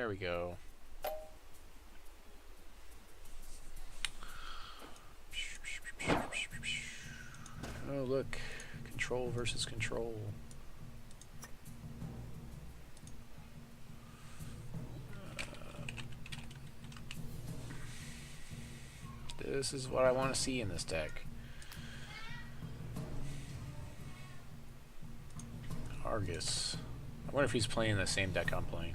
There we go. Oh, look. Control versus control. This is what I want to see in this deck. Argus. I wonder if he's playing the same deck I'm playing.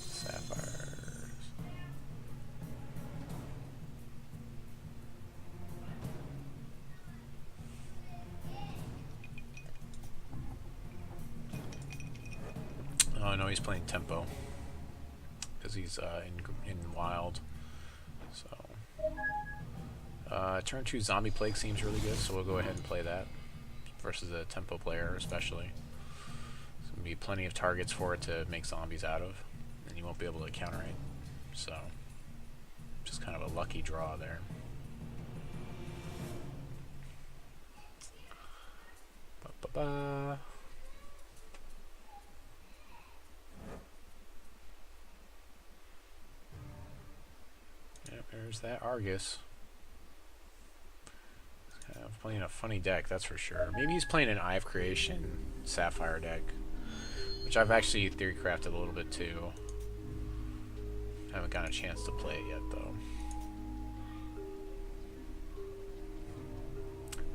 Sapphires. Oh no, he's playing tempo because he's in wild. So turn 2 Zombie Plague seems really good, so we'll go ahead and play that versus a tempo player, especially. There's gonna be plenty of targets for it to make zombies out of, and you won't be able to counter it. So just kind of a lucky draw there. Ba-ba-ba. Yep, there's that Argus. He's kind of playing a funny deck, that's for sure. Maybe he's playing an Eye of Creation Sapphire deck, which I've actually theory crafted a little bit too. Haven't gotten a chance to play it yet though.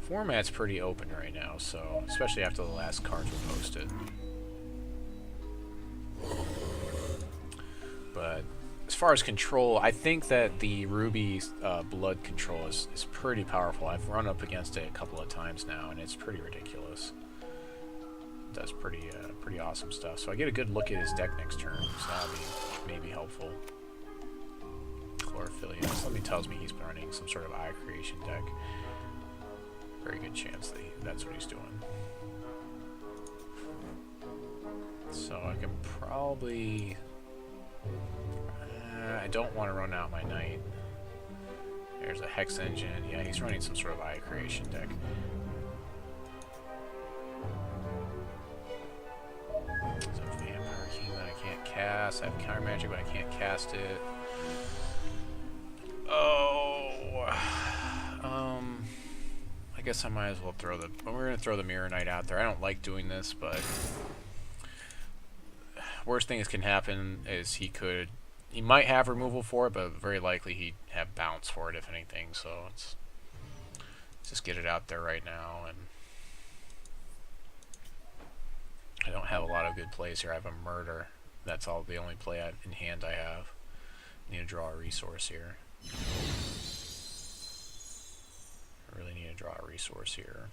Format's pretty open right now, so especially after the last cards were posted. But as far as control, I think that the Ruby blood control is pretty powerful. I've run up against it a couple of times now, and it's pretty ridiculous. It does pretty awesome stuff. So I get a good look at his deck next turn, so that'll be maybe helpful. Chlorophyll, something tells me he's running some sort of Eye Creation deck. Very good chance that that's what he's doing. So I can probably... I don't want to run out my Knight. There's a Hex Engine. Yeah, he's running some sort of Eye Creation deck. There's a Vampire King that I can't cast. I have Countermagic, but I can't cast it. Oh... I guess I might as well throw the... Well, we're going to throw the Mirror Knight out there. I don't like doing this, but... Worst thing that can happen is he might have removal for it, but very likely he'd have bounce for it, if anything. So let's just get it out there right now. And I don't have a lot of good plays here. I have a Murder. That's all the only play in hand I have. Need to draw a resource here. I really need to draw a resource here.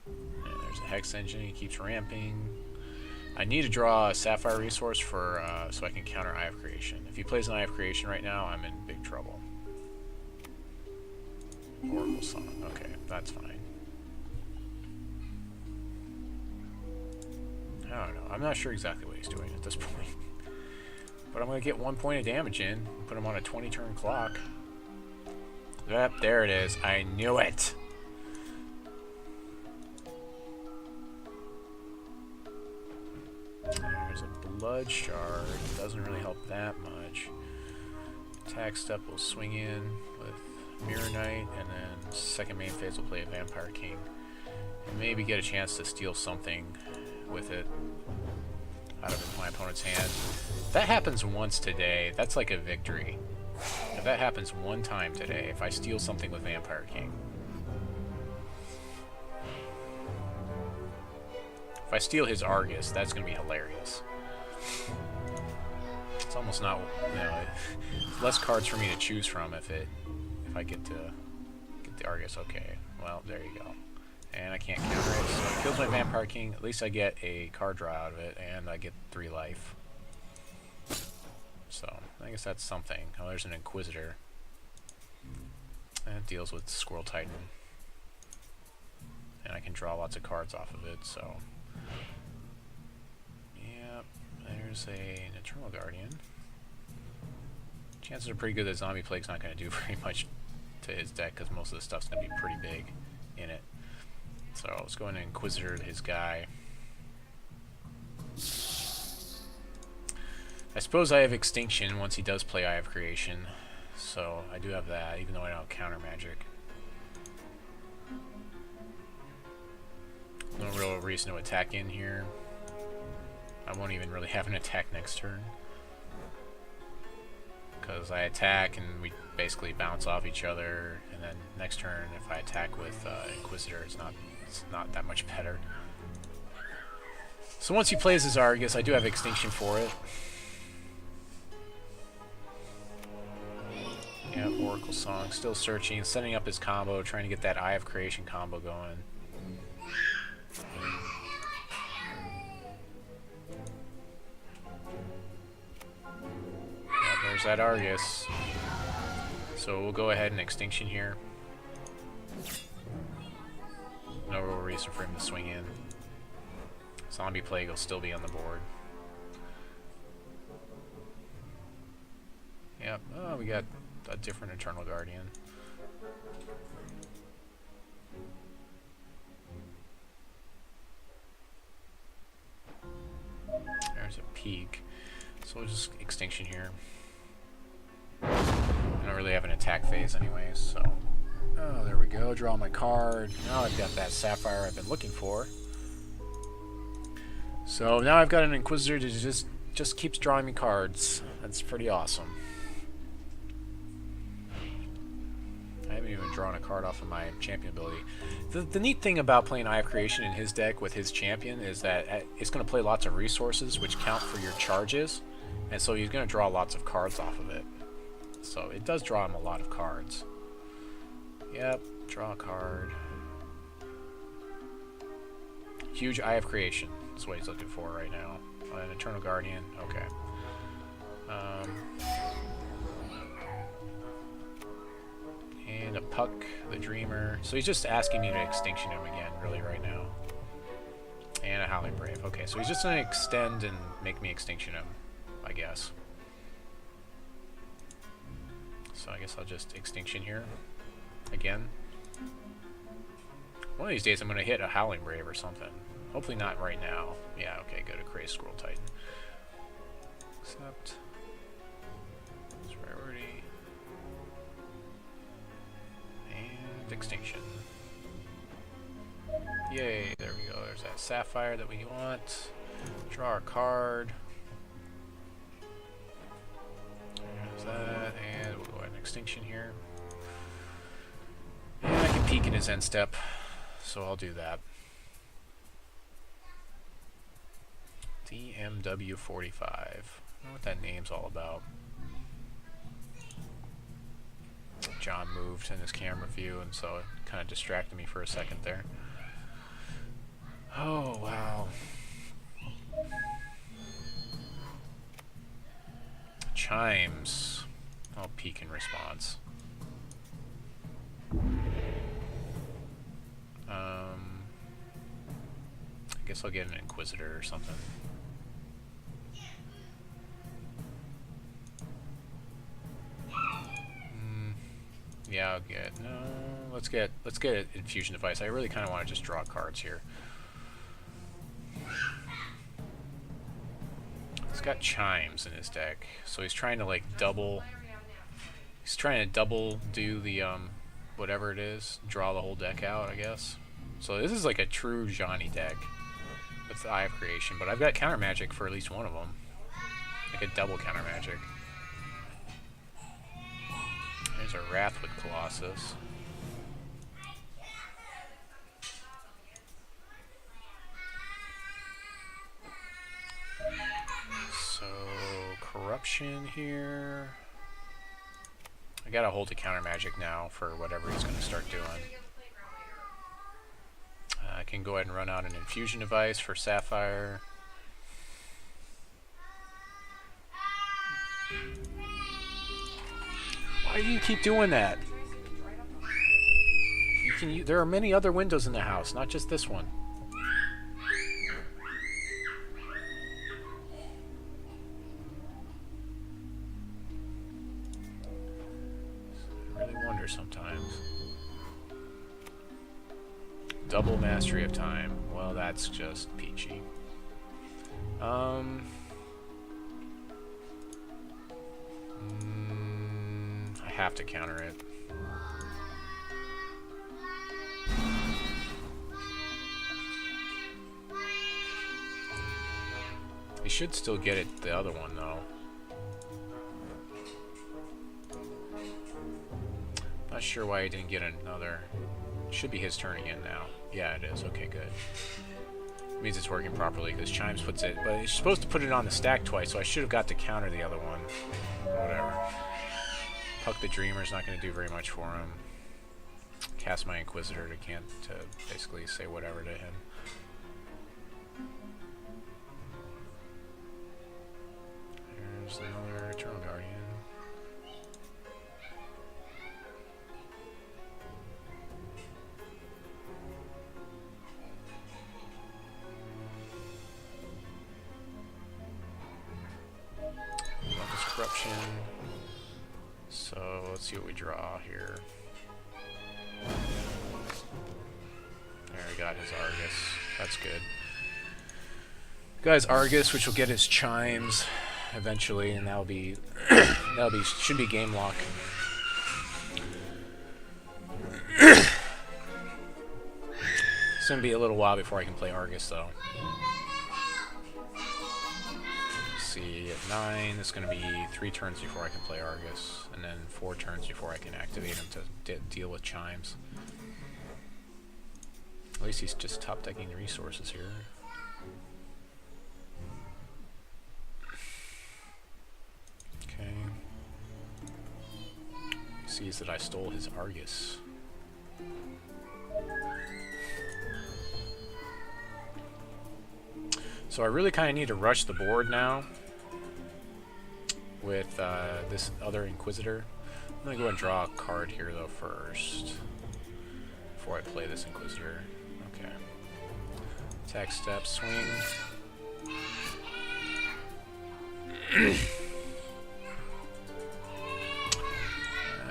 And there's a Hex Engine. He keeps ramping. I need to draw a Sapphire resource for so I can counter Eye of Creation. If he plays an Eye of Creation right now, I'm in big trouble. Oracle Song. Okay, that's fine. I don't know. I'm not sure exactly what he's doing at this point. But I'm going to get 1 point of damage in. Put him on a 20-turn clock. Yep, there it is. I knew it! There's a Blood Shard. Doesn't really help that much. Attack step will swing in with Mirror Knight, and then second main phase will play a Vampire King. And maybe get a chance to steal something with it out of my opponent's hand. If that happens once today, that's like a victory. If that happens one time today, if I steal something with Vampire King. If I steal his Argus, that's going to be hilarious. It's almost not, you know, less cards for me to choose from if I get to get the Argus. Okay, well, there you go. And I can't counter it, so it kills my Vampire King. At least I get a card draw out of it, and I get 3 life. So, I guess that's something. Oh, there's an Inquisitor. And it deals with Squirrel Titan. And I can draw lots of cards off of it, so... Yep, there's an Eternal Guardian. Chances are pretty good that Zombie Plague's not going to do very much to his deck, because most of the stuff's going to be pretty big. in it. So let's go into Inquisitor his guy. I suppose I have Extinction once he does play Eye of Creation. So I do have that, even though I don't counter magic. No real reason to attack in here. I won't even really have an attack next turn. Because I attack and we basically bounce off each other, and then next turn if I attack with Inquisitor it's not that much better. So once he plays his Argus, I do have Extinction for it. Yeah, Oracle Song, still searching, setting up his combo, trying to get that Eye of Creation combo going. Yeah, there's that Argus. So we'll go ahead and Extinction here. No real reason for him to swing in. Zombie Plague will still be on the board. Yep, oh, we got a different Eternal Guardian. There's a peak. So we'll just Extinction here. I don't really have an attack phase anyways, so... Oh, there we go. Draw my card. Now I've got that Sapphire I've been looking for. So now I've got an Inquisitor that just keeps drawing me cards. That's pretty awesome. I haven't even drawn a card off of my champion ability. The neat thing about playing Eye of Creation in his deck with his champion is that it's going to play lots of resources which count for your charges, and so he's going to draw lots of cards off of it. So it does draw him a lot of cards. Yep, draw a card. Huge Eye of Creation is what he's looking for right now. An Eternal Guardian, okay. And a Puck, the Dreamer. So he's just asking me to Extinction him again, really, right now. And a Howling Brave. Okay, so he's just going to extend and make me Extinction him, I guess. So I guess I'll just Extinction here. Again. One of these days I'm going to hit a Howling Brave or something. Hopefully not right now. Yeah, okay, go to Crazy Squirrel Titan. Accept. Priority. And Extinction. Yay, there we go. There's that Sapphire that we want. Draw our card. There's that, and we'll go ahead and Extinction here. And I can peek in his end step, so I'll do that. DMW45. I don't know what that name's all about. John moved in his camera view, and so it kind of distracted me for a second there. Oh, wow. Chimes. I'll peek in response. I guess I'll get an Inquisitor or something. Yeah, I'll get no. Let's get an Infusion Device. I really kind of want to just draw cards here. He's got Chimes in his deck, so he's trying to like double. He's trying to double do the whatever it is, draw the whole deck out, I guess. So this is like a true Johnny deck with the Eye of Creation, but I've got Countermagic for at least one of them, like a double Countermagic. There's a Wrath with Colossus. So Corruption here. I gotta hold to Countermagic now for whatever he's gonna start doing. I can go ahead and run out an Infusion Device for Sapphire. Why do you keep doing that? There are many other windows in the house, not just this one. I really wonder sometimes. Double mastery of time. Well, that's just peachy. I have to counter it. He should still get it, the other one, though. Not sure why he didn't get another. Should be his turn again now. Yeah, it is. Okay, good. Means it's working properly because Chimes puts it, but it's supposed to put it on the stack twice, so I should have got to counter the other one. Whatever. Puck the Dreamer's not going to do very much for him. Cast my Inquisitor to basically say whatever to him. There's another Eternal Guardian. Relentless Corruption. So let's see what we draw here. There, we got his Argus. That's good. Guys, Argus, which will get his Chimes eventually, and that'll be should be game lock. It's gonna be a little while before I can play Argus, though. See, at 9, it's gonna be 3 turns before I can play Argus, and then 4 turns before I can activate him to deal with Chimes. At least he's just top decking the resources here. Okay. Sees that I stole his Argus. So I really kind of need to rush the board now with this other Inquisitor. I'm going to go and draw a card here, though, first, before I play this Inquisitor. Okay. Attack, step, swing.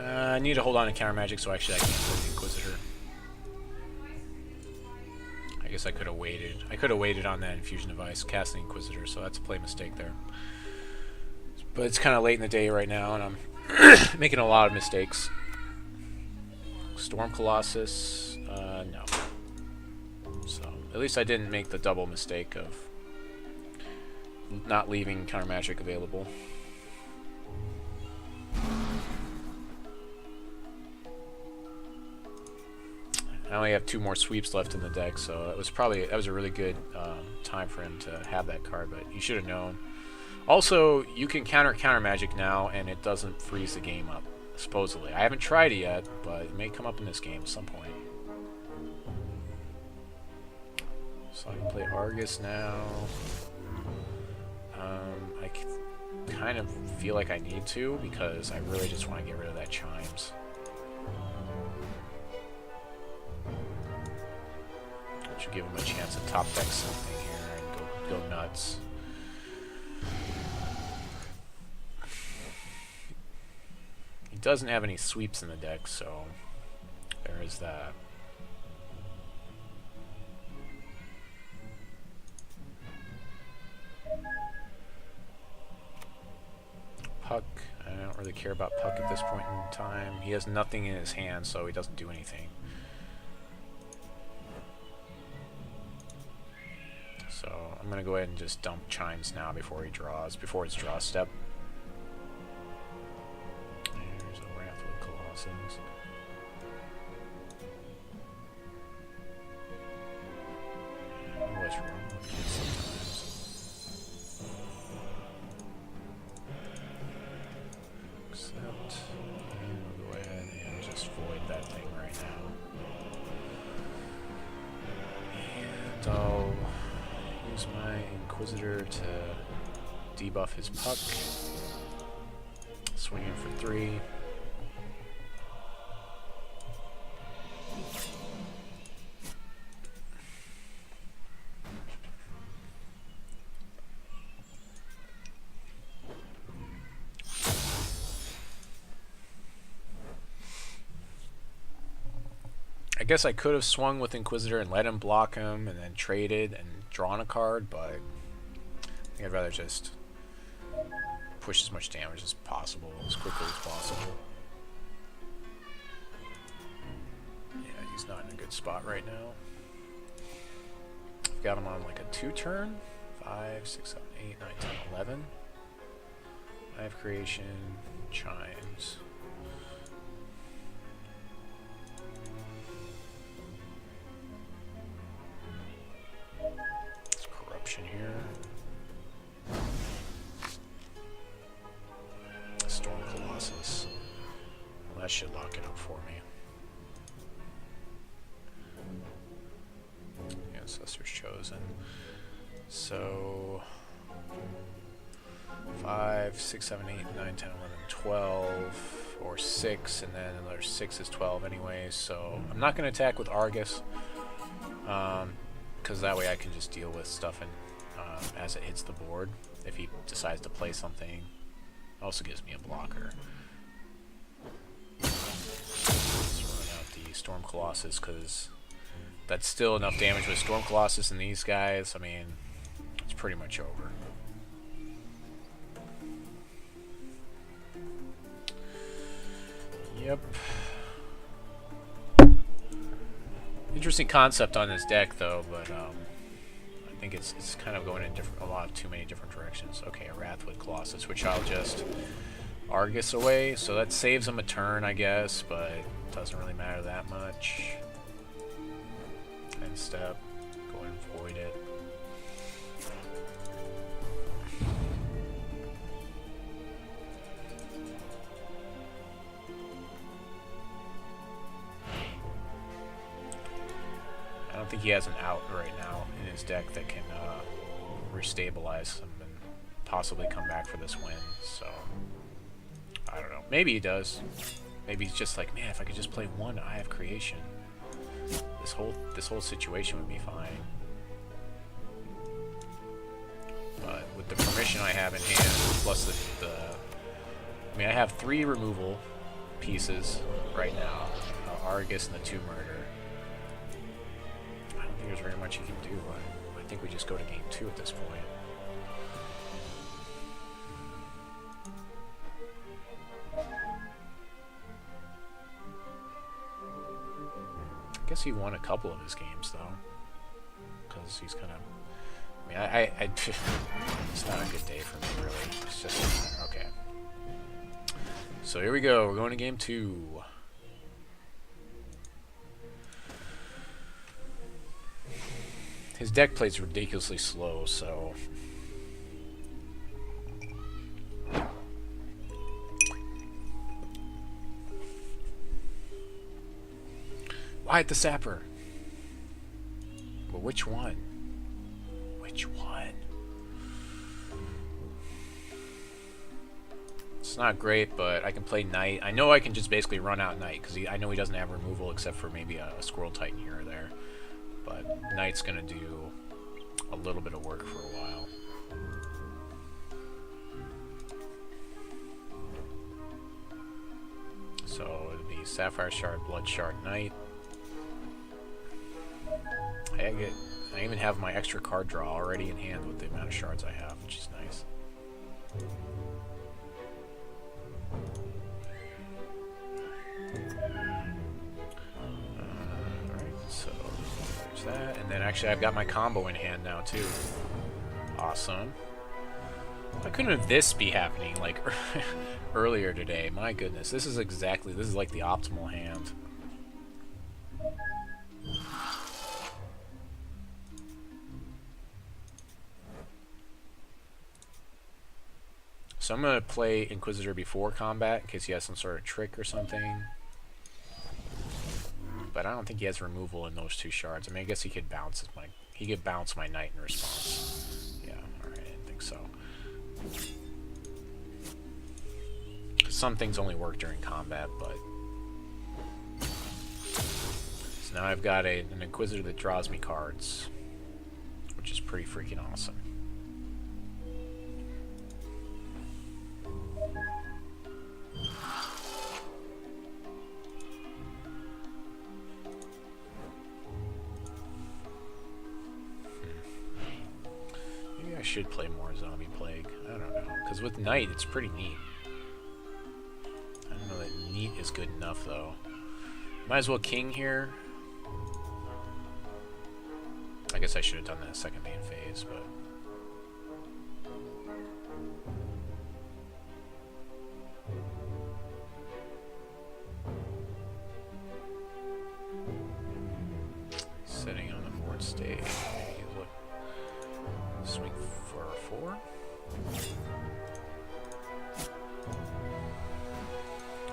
I need to hold on to Countermagic, so actually I can't play the Inquisitor. I guess I could have waited. I could have waited on that Infusion Device, cast the Inquisitor, so that's a play mistake there. But it's kind of late in the day right now, and I'm making a lot of mistakes. Storm Colossus, no. So, at least I didn't make the double mistake of not leaving Countermagic available. I only have 2 more sweeps left in the deck, so that was a really good time for him to have that card, but you should have known. Also, you can Countermagic now, and it doesn't freeze the game up, supposedly. I haven't tried it yet, but it may come up in this game at some point. So I can play Argus now. I kind of feel like I need to, because I really just want to get rid of that Chimes. Should give him a chance to top deck something here and go nuts. He doesn't have any sweeps in the deck, so there is that. Puck. I don't really care about Puck at this point in time. He has nothing in his hand, so he doesn't do anything. So I'm going to go ahead and just dump Chimes now before he draws, before his draw step. There's a Wrath of Colossus. I don't know what's wrong with kids sometimes. Except, and we'll go ahead and just void that thing right now. And I'll use my Inquisitor to debuff his Puck. Swing in for 3. I guess I could have swung with Inquisitor and let him block him and then traded and drawn a card, but I think I'd rather just push as much damage as possible, as quickly as possible. Yeah, he's not in a good spot right now. I've got him on like a 2-turn. 5, 6, 7, 8, 9, 10, 11. I have creation, chimes. It's corruption here. Storm Colossus. Well, that should lock it up for me. Ancestors chosen. So 5, 6, 7, 8, 9, 10, 11, 12, or 6, and then another 6 is 12 anyway. So I'm not going to attack with Argus, because that way I can just deal with stuff and as it hits the board. If he decides to play something, it also gives me a blocker. Let's run out the Storm Colossus, because that's still enough damage with Storm Colossus and these guys. I mean, it's pretty much over. Yep. Interesting concept on this deck, though, but I think it's kind of going in too many different directions. Okay, a Wrathwood Colossus, which I'll just Argus away, so that saves him a turn, I guess, but it doesn't really matter that much. End step, go ahead and void it. I don't think he has an out right now in his deck that can restabilize him and possibly come back for this win, so I don't know. Maybe he does. Maybe he's just like, man, if I could just play one Eye of Creation, this whole situation would be fine. But with the permission I have in hand, plus I mean, I have 3 removal pieces right now, Argus and the 2 murder. I don't think there's very much you can do. I think we just go to game 2 at this point. I guess he won a couple of his games, though, because he's kind of... I mean, it's not a good day for me, really. It's just... Okay. So here we go. We're going to game 2. His deck plays ridiculously slow, so... Wyatt the Sapper. But which one? Which one? It's not great, but I can play Knight. I know I can just basically run out Knight, because I know he doesn't have removal except for maybe a Squirrel Titan here or there. But Knight's going to do a little bit of work for a while. So it'll be Sapphire Shard, Blood Shard, Knight. I even have my extra card draw already in hand with the amount of shards I have, which is nice. Alright, so there's that. And then actually I've got my combo in hand now too. Awesome. Why couldn't this be happening like earlier today? My goodness, this is like the optimal hand. So I'm going to play Inquisitor before combat in case he has some sort of trick or something. But I don't think he has removal in those 2 shards. I mean, I guess he could bounce my Knight in response. Yeah, alright, I didn't think so. Some things only work during combat, but... So now I've got an Inquisitor that draws me cards, which is pretty freaking awesome. should play more Zombie Plague. I don't know. Because with Knight, it's pretty neat. I don't know that neat is good enough, though. Might as well King here. I guess I should have done that second main phase, but... Sitting on the board stage. Maybe look, swing for a 4.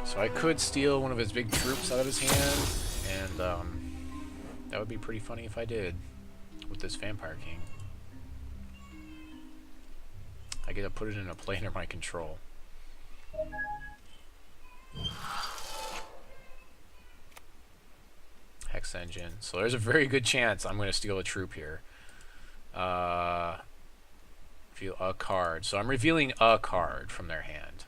So I could steal one of his big troops out of his hand, and that would be pretty funny if I did with this Vampire King. I get to put it in a play under my control. Hex Engine. So there's a very good chance I'm going to steal a troop here. Reveal a card. So I'm revealing a card from their hand.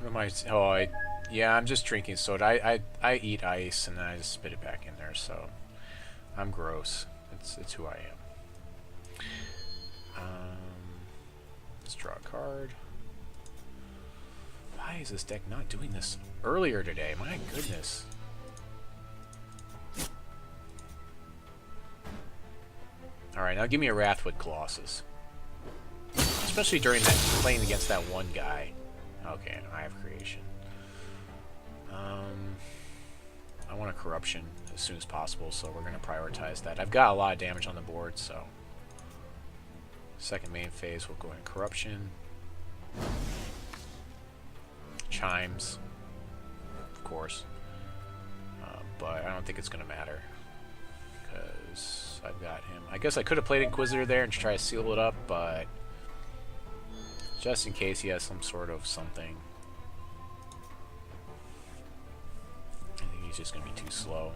What am I? Oh, yeah, I'm just drinking soda. I eat ice and then I just spit it back in there. So I'm gross. It's who I am. Let's draw a card. Why is this deck not doing this earlier today? My goodness. Alright, now give me a Wrathwood Colossus. Especially during that playing against that one guy. Okay, I have Creation. I want a Corruption as soon as possible, so we're going to prioritize that. I've got a lot of damage on the board, so... Second main phase, we'll go in Corruption. Chimes, of course. But I don't think it's going to matter. Because I've got him. I guess I could have played Inquisitor there and try to seal it up, but... just in case he has some sort of something. I think he's just going to be too slow.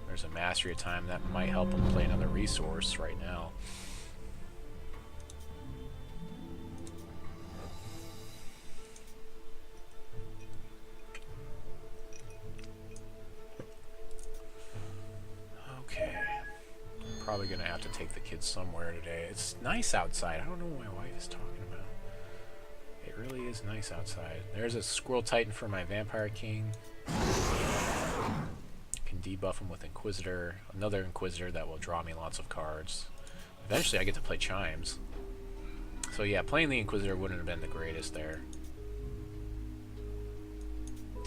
There's a Mastery of Time that might help him play another resource right now. Probably gonna have to take the kids somewhere today. It's nice outside. I don't know what my wife is talking about. It really is nice outside. There's a Squirrel Titan for my Vampire King. Can debuff him with Inquisitor. Another Inquisitor that will draw me lots of cards. Eventually I get to play Chimes. So yeah, playing the Inquisitor wouldn't have been the greatest there.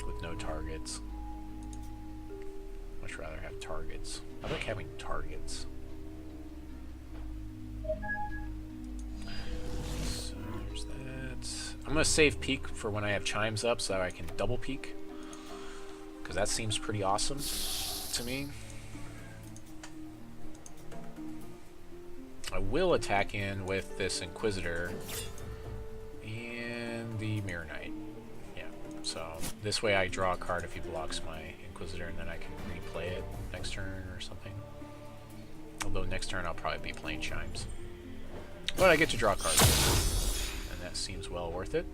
With no targets. Much rather have targets. I like having targets. So there's that. I'm going to save peek for when I have Chimes up so that I can double peek. Because that seems pretty awesome to me. I will attack in with this Inquisitor and the Mirror Knight. Yeah, so this way I draw a card if he blocks my Inquisitor and then I can replay it next turn or something. Although next turn I'll probably be playing Chimes. But I get to draw cards. And that seems well worth it.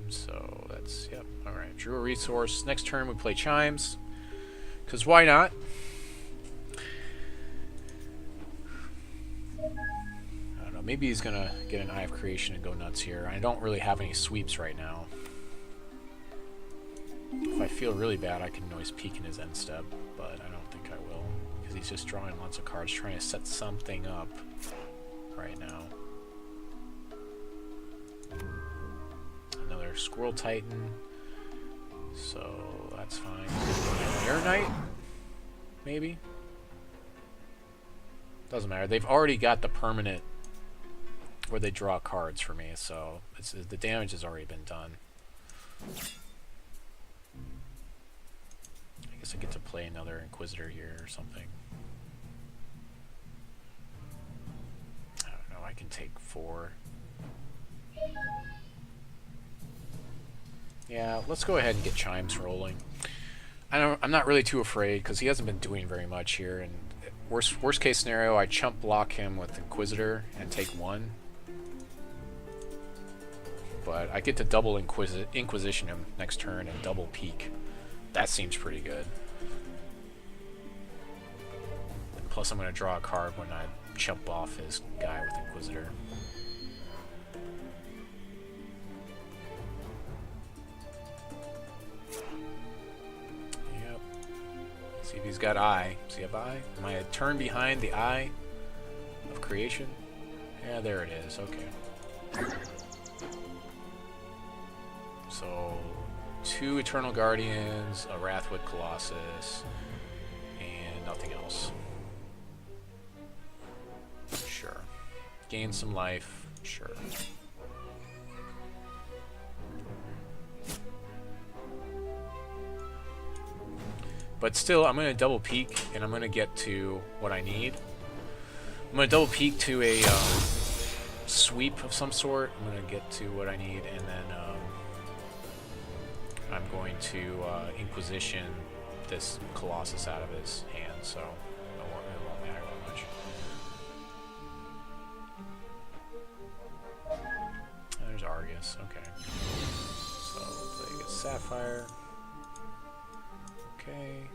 So that's, yep, alright. Drew a resource. Next turn we play Chimes. Because why not? I don't know, maybe he's going to get an Eye of Creation and go nuts here. I don't really have any sweeps right now. If I feel really bad, I can always peek in his end step, but I don't think I will. Because he's just drawing lots of cards, trying to set something up right now. Another Squirrel Titan. So that's fine. Mirror Knight? Maybe? Doesn't matter. They've already got the permanent where they draw cards for me, so the damage has already been done. I guess I get to play another Inquisitor here or something. I don't know, I can take 4. Yeah, let's go ahead and get Chimes rolling. I'm not really too afraid because he hasn't been doing very much here. And worst case scenario, I chump block him with Inquisitor and take 1. but I get to double Inquisition him next turn and double peak. That seems pretty good. Plus I'm going to draw a card when I chump off his guy with Inquisitor. Yep. See if he's got Eye. Does he have Eye? Am I a turn behind the Eye of Creation? Yeah, there it is. Okay. So, 2 Eternal Guardians, a Wrathwood Colossus, and nothing else. Sure. Gain some life. Sure. But still, I'm going to double peek, and I'm going to get to what I need. I'm going to double peek to a sweep of some sort. I'm going to get to what I need, and then I'm going to Inquisition this Colossus out of his hand, so it won't matter that much. There's Argus, okay. So, play against Sapphire. Okay.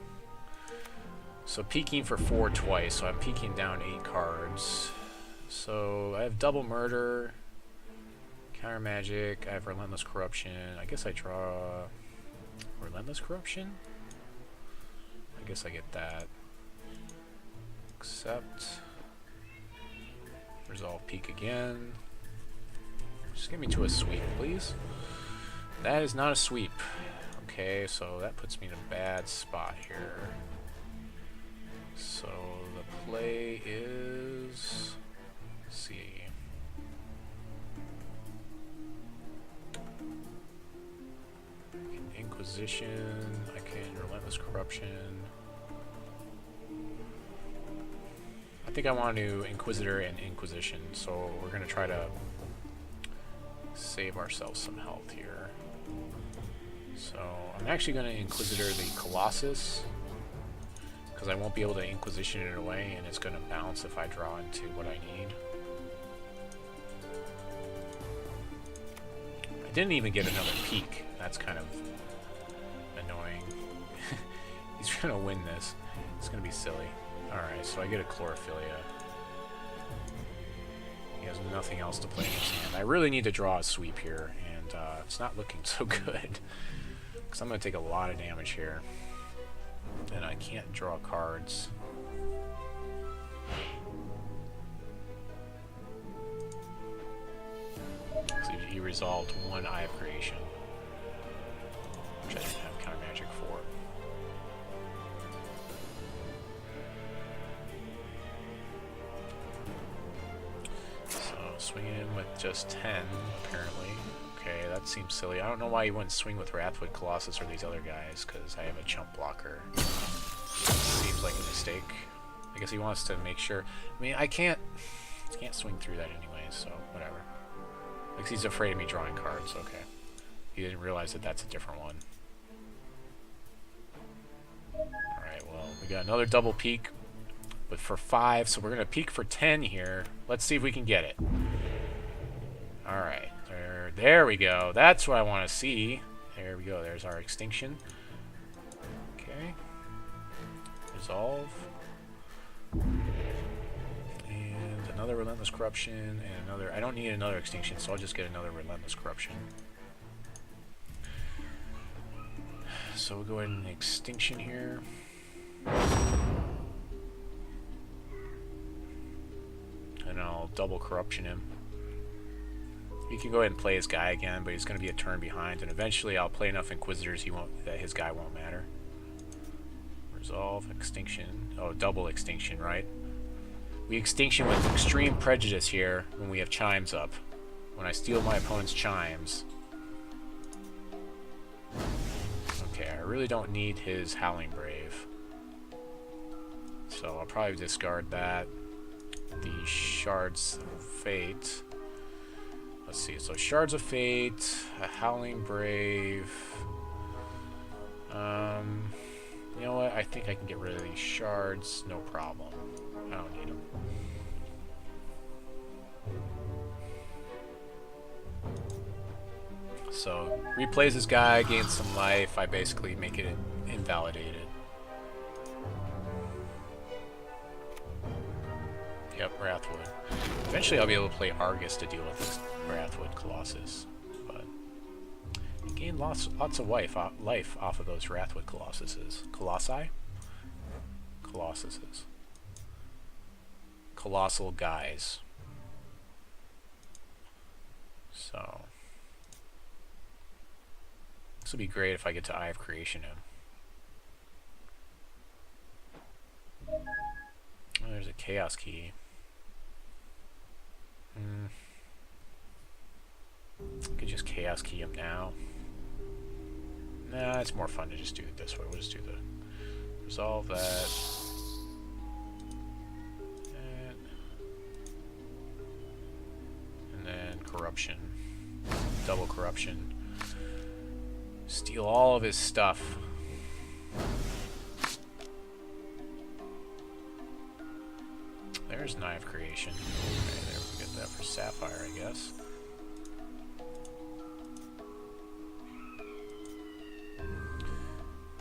So peeking for 4 twice, so I'm peeking down 8 cards. So I have Double Murder, Countermagic, I have Relentless Corruption. I guess I draw Relentless Corruption? I guess I get that. Accept. Resolve peek again. Just get me to a sweep, please. That is not a sweep. Okay, so that puts me in a bad spot here. So the play is... let's see. Inquisition, I can Relentless Corruption. I think I want to Inquisitor and Inquisition, so we're going to try to save ourselves some health here. So I'm actually going to Inquisitor the Colossus, because I won't be able to Inquisition it away, and it's going to bounce if I draw into what I need. I didn't even get another peek. That's kind of annoying. He's going to win this. It's going to be silly. Alright, so I get a Chlorophilia. He has nothing else to play in his hand. I really need to draw a sweep here, and it's not looking so good. Because I'm going to take a lot of damage here. And I can't draw cards. So he resolved 1 Eye of Creation, which I didn't have Countermagic for. So swinging in with just 10, apparently. Okay, that seems silly. I don't know why he wouldn't swing with Wrathwood Colossus or these other guys, because I have a chump blocker. Seems like a mistake. I guess he wants to make sure. I mean, I can't swing through that anyway, so whatever. Like, he's afraid of me drawing cards. Okay. He didn't realize that that's a different one. Alright, well, we got another double peek, but for 5, so we're going to peek for 10 here. Let's see if we can get it. Alright. There we go. That's what I want to see. There we go. There's our Extinction. Okay. Resolve. And another Relentless Corruption, and another... I don't need another Extinction, so I'll just get another Relentless Corruption. So we'll go ahead and Extinction here. And I'll double Corruption him. He can go ahead and play his guy again, but he's going to be a turn behind, and eventually I'll play enough Inquisitors that his guy won't matter. Resolve, Extinction. Oh, double Extinction, right? We Extinction with extreme prejudice here when we have Chimes up. When I steal my opponent's Chimes. Okay, I really don't need his Howling Brave. So I'll probably discard that. The Shards of Fate. Let's see, so Shards of Fate, a Howling Brave. You know what? I think I can get rid of these shards, no problem. I don't need them. So replays this guy, gains some life. I basically make it invalidated. Yep, Wrathwood. Eventually I'll be able to play Argus to deal with this Wrathwood Colossus. But you gain lots of life off of those Wrathwood Colossuses. Colossi? Colossuses. Colossal guys. So this would be great if I get to Eye of Creation him. Oh, there's a Chaos Key. I could just Chaos Key him now. Nah, it's more fun to just do it this way. We'll just do the resolve that. And then corruption. Double corruption. Steal all of his stuff. There's Knife Creation. Okay, there we get that for Sapphire, I guess.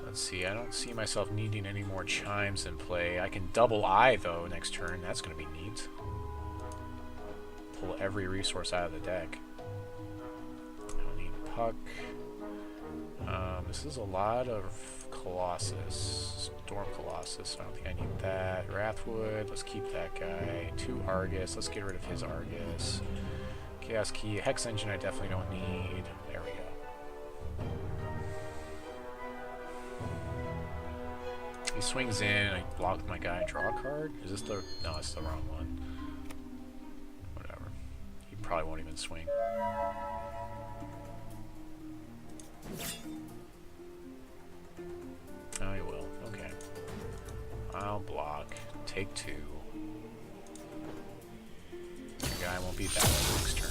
Let's see, I don't see myself needing any more chimes in play. I can double eye though next turn. That's going to be neat. Pull every resource out of the deck. I don't need Puck. This is a lot of Colossus. Storm Colossus. I don't think I need that. Wrathwood. Let's keep that guy. 2 Argus. Let's get rid of his Argus. Chaos Key. Hex Engine I definitely don't need. There we go. He swings in. I block my guy. Draw a card. Is this the... No, it's the wrong one. Whatever. He probably won't even swing. Oh, he will. Okay. I'll block. Take 2. The guy won't be back next turn.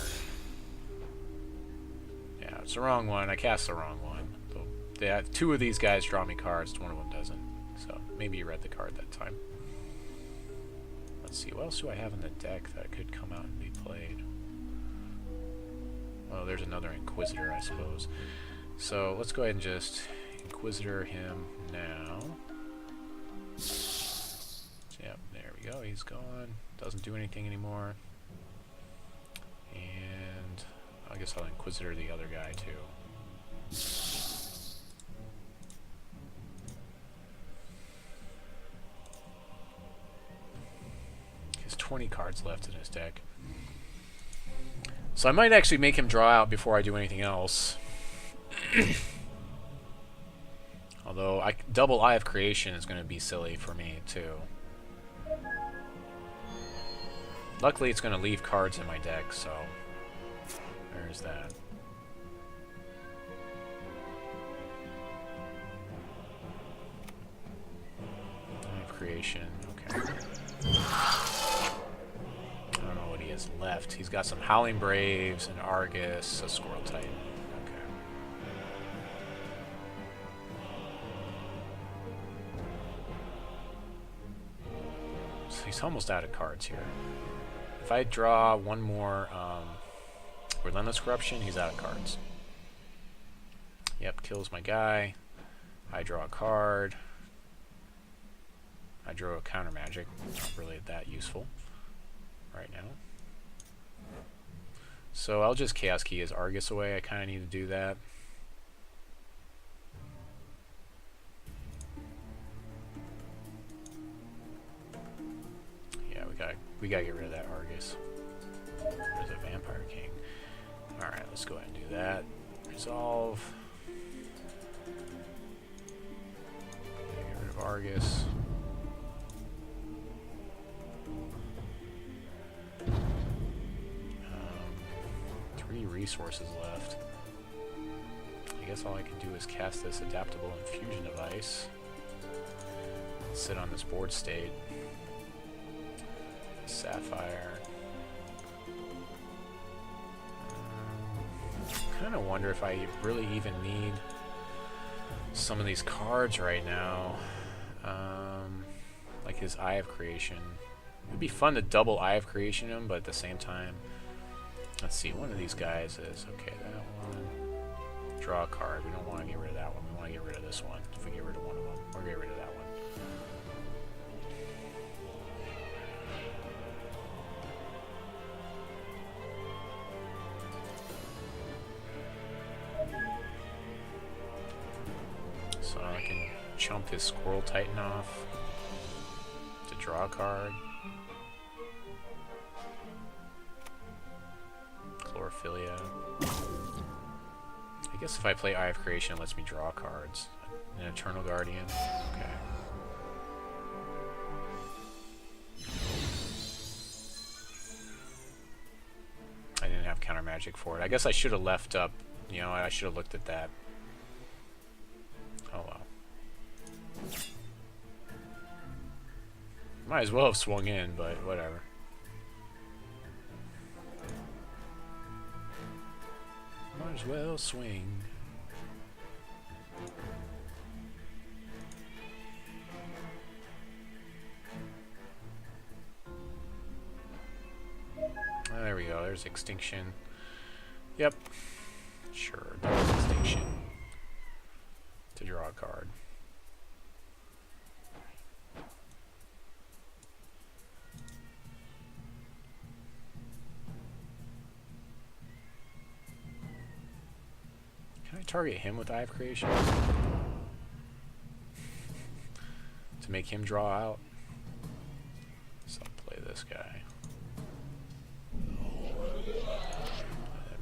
Yeah, it's the wrong one. I cast the wrong one. So, yeah, 2 of these guys draw me cards. One of them doesn't. So maybe you read the card that time. Let's see. What else do I have in the deck that could come out and be played? Oh, there's another Inquisitor, I suppose. So let's go ahead and just Inquisitor him now. Yep, there we go. He's gone. Doesn't do anything anymore. And I guess I'll Inquisitor the other guy too. He has 20 cards left in his deck. So I might actually make him draw out before I do anything else. Although double Eye of Creation is going to be silly for me too. Luckily it's going to leave cards in my deck, so there's that. Eye of Creation, okay. I don't know what he has left. He's got some Howling Braves, an Argus, a Squirrel Titan. He's almost out of cards here. If I draw one more Relentless Corruption, he's out of cards. Yep, kills my guy. I draw a card. I draw a Countermagic. Not really that useful right now. So I'll just Chaos Key his Argus away. I kind of need to do that. We gotta get rid of that Argus. There's a Vampire King. Alright, let's go ahead and do that. Resolve. Get rid of Argus. 3 resources left. I guess all I can do is cast this Adaptable Infusion Device. Sit on this board state. Sapphire. Kind of wonder if I really even need some of these cards right now. Like his Eye of Creation. It'd be fun to double Eye of Creation him, but at the same time, let's see, one of these guys is, okay, that one. draw a card. We don't want to get rid of that one. We want to get rid of this one. If we get rid of one of them, or get rid of that one. So I can chump his Squirrel Titan off to draw a card. Chlorophilia. I guess if I play Eye of Creation, it lets me draw cards. An Eternal Guardian. Okay. I didn't have Countermagic for it. I guess I should have left up, you know, I should have looked at that. Oh well. Might as well have swung in, but whatever. Might as well swing. There we go, there's Extinction. Yep. Sure, there's Extinction. To draw a card. Can I target him with Eye of Creation? To make him draw out? So I'll play this guy.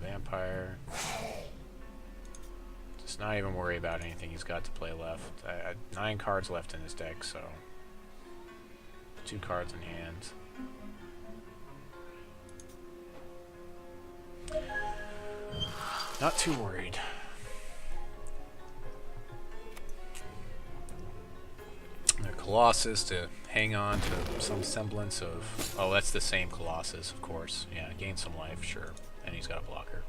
Vampire. Just not even worry about anything he's got to play left. I 9 cards left in his deck, so 2 cards in hand. Not too worried. The Colossus to hang on to some semblance of... Oh, that's the same Colossus, of course. Yeah, gain some life, sure. And he's got a blocker.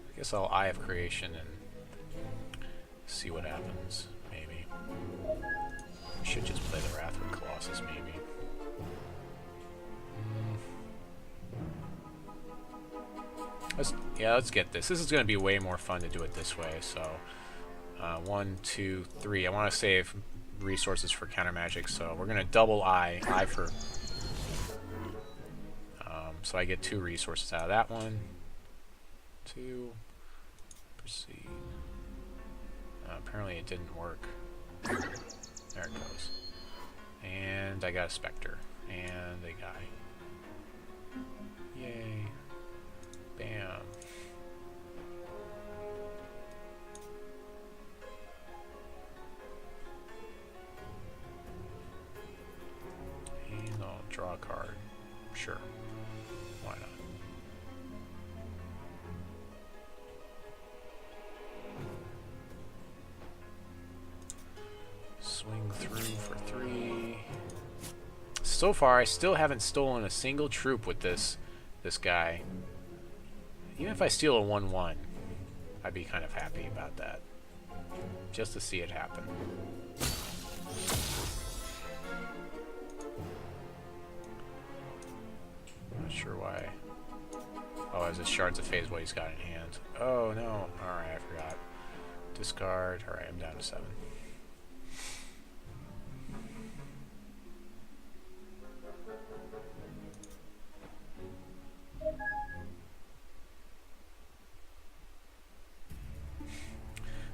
I guess I'll Eye of Creation and see what happens, maybe. Should just play the Wrathwood Colossus, maybe. Let's get this. This is going to be way more fun to do it this way, so... 1, 2, 3. I want to save resources for Countermagic, so we're going to double Eye for... so I get 2 resources out of that one. 2... Proceed. Apparently it didn't work. There it goes. And I got a Spectre. And a guy. Yay. Bam. And I'll draw a card. Sure. Why not? Swing through for 3. So far, I still haven't stolen a single troop with this guy. Even if I steal a 1/1, I'd be kind of happy about that. Just to see it happen. Not sure why. Oh, is it Shards of Fate is what he's got in hand. Oh no. Alright, I forgot. Discard. Alright, I'm down to 7.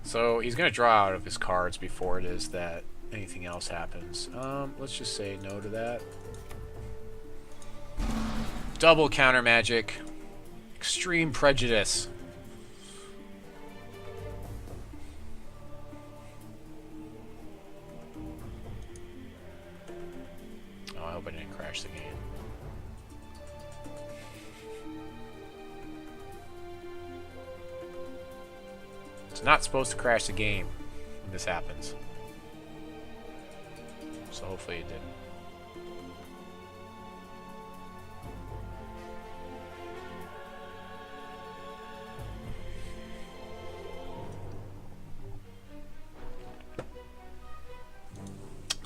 So he's going to draw out of his cards before it is that anything else happens. Let's just say no to that. Double Countermagic. Extreme Prejudice. Oh, I hope I didn't crash the game. It's not supposed to crash the game when this happens. So hopefully it didn't.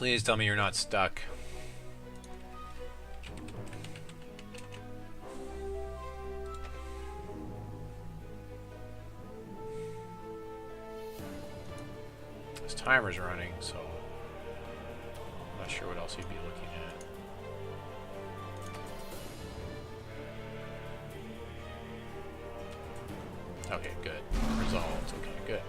Please tell me you're not stuck. This timer's running, so I'm not sure what else you'd be looking at. Okay, good. Resolved. Okay, good.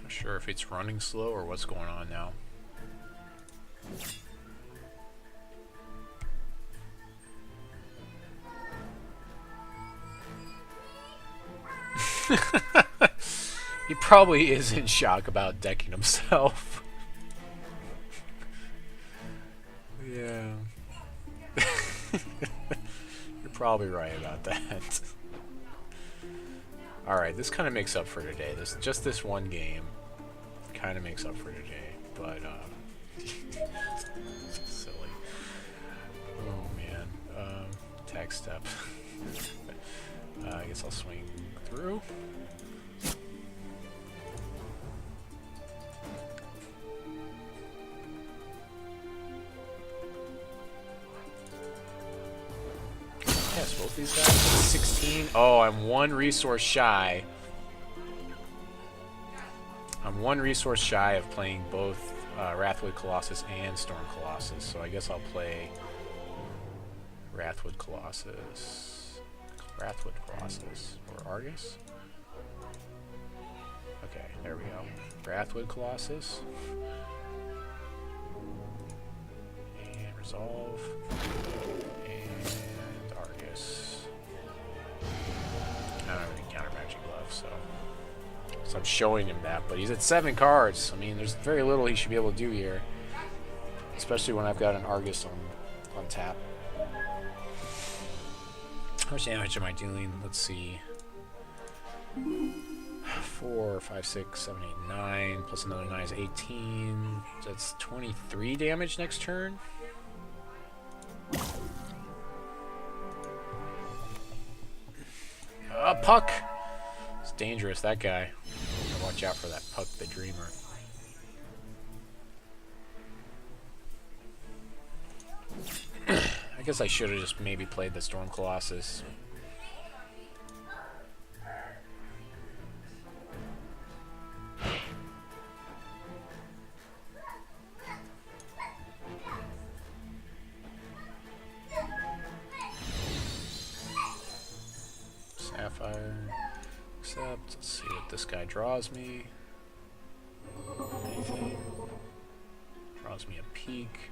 Sure if it's running slow or what's going on now. He probably is in shock about decking himself. Yeah. You're probably right about that. Alright, this kind of makes up for today. Just this one game kind of makes up for today, but silly. Oh man. Tag step. I guess I'll swing through. Yes, both these guys. 16. Oh, I'm one resource shy. I'm one resource shy of playing both Wrathwood Colossus and Storm Colossus, so I guess I'll play Wrathwood Colossus. Wrathwood Colossus. Or Argus? Okay, there we go. Wrathwood Colossus. And Resolve. And Argus. I don't have any Countermagic left, so I'm showing him that, but he's at 7 cards. I mean, there's very little he should be able to do here, especially when I've got an Argus on tap. How much damage am I dealing? Let's see. 4, 5, 6, 7, 8, 9, plus another 9 is 18. That's 23 damage next turn. Puck! It's dangerous, that guy. Watch out for that Puck the Dreamer. I guess I should have just maybe played the Storm Colossus. Sapphire. Except, let's see what this guy draws me. Anything. Draws me a peak.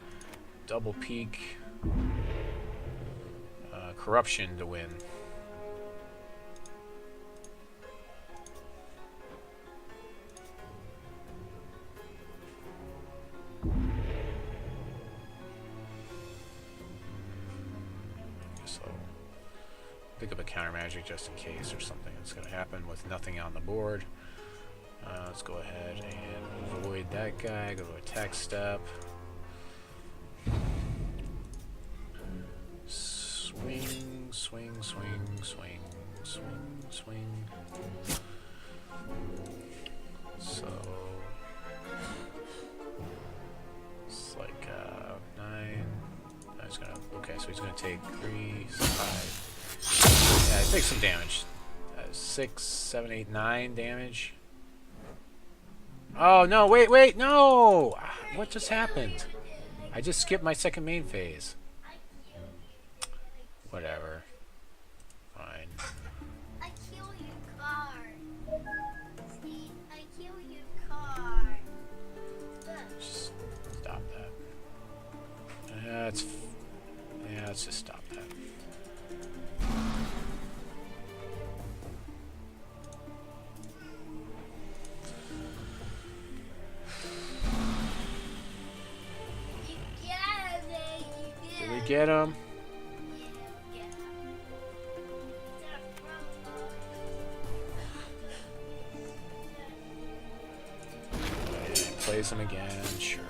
Double peak. Corruption to win. So pick up a Countermagic just in case there's something that's going to happen with nothing on the board. Let's go ahead and avoid that guy. Go to attack step. Swing, swing, swing, swing, swing, swing. So it's like 9. He's gonna, okay, so he's gonna take 3, 5. Yeah, he takes some damage. 6, 7, 8, 9 damage. Oh no! Wait, no! What just happened? I just skipped my second main phase. Whatever. Fine. I kill your card. See, I kill your card. Just stop that. Yeah, let's just stop that. get him? Yeah. Plays him again, sure.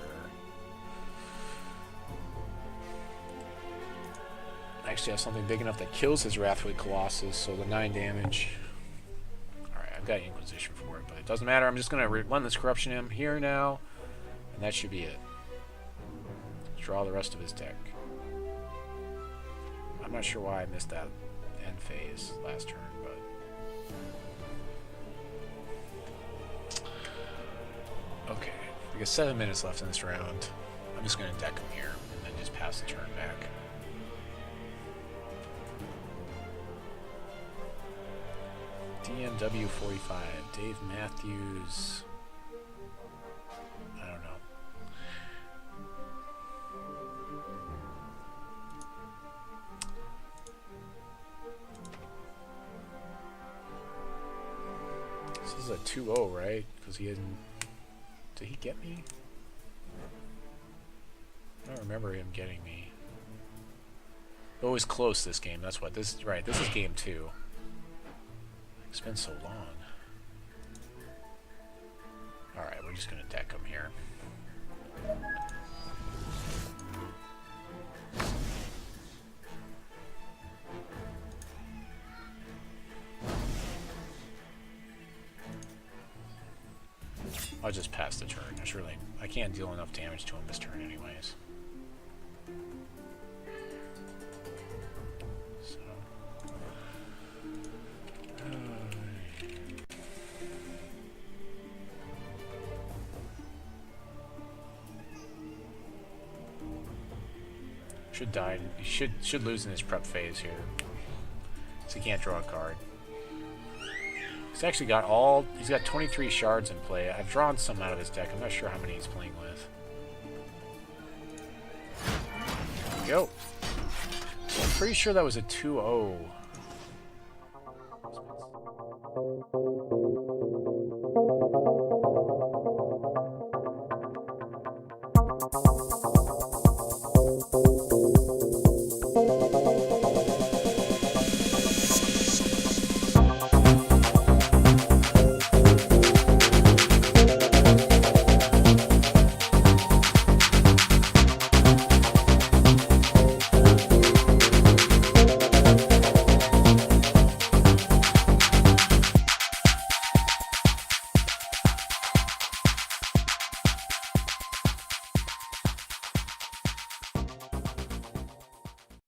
I actually have something big enough that kills his Wrathful Colossus, so the 9 damage. Alright, I've got Inquisition for it, but it doesn't matter. I'm just going to Relentless Corruption him here now, and that should be it. Draw the rest of his deck. I'm not sure why I missed that end phase last turn, but... Okay, we got 7 minutes left in this round. I'm just going to deck him here, and then just pass the turn back. DMW45, Dave Matthews. I don't know. This is a 2-0, right? Because he didn't... Did he get me? I don't remember him getting me. Oh, it was close this game. That's what this. Right, this is game 2. It's been so long. Alright, we're just gonna deck him here. I'll just pass the turn. I can't deal enough damage to him this turn anyways. So should die. He should lose in his prep phase here. So he can't draw a card. He's actually got he's got 23 shards in play. I've drawn some out of his deck. I'm not sure how many he's playing with. There we go. I'm pretty sure that was a 2-0.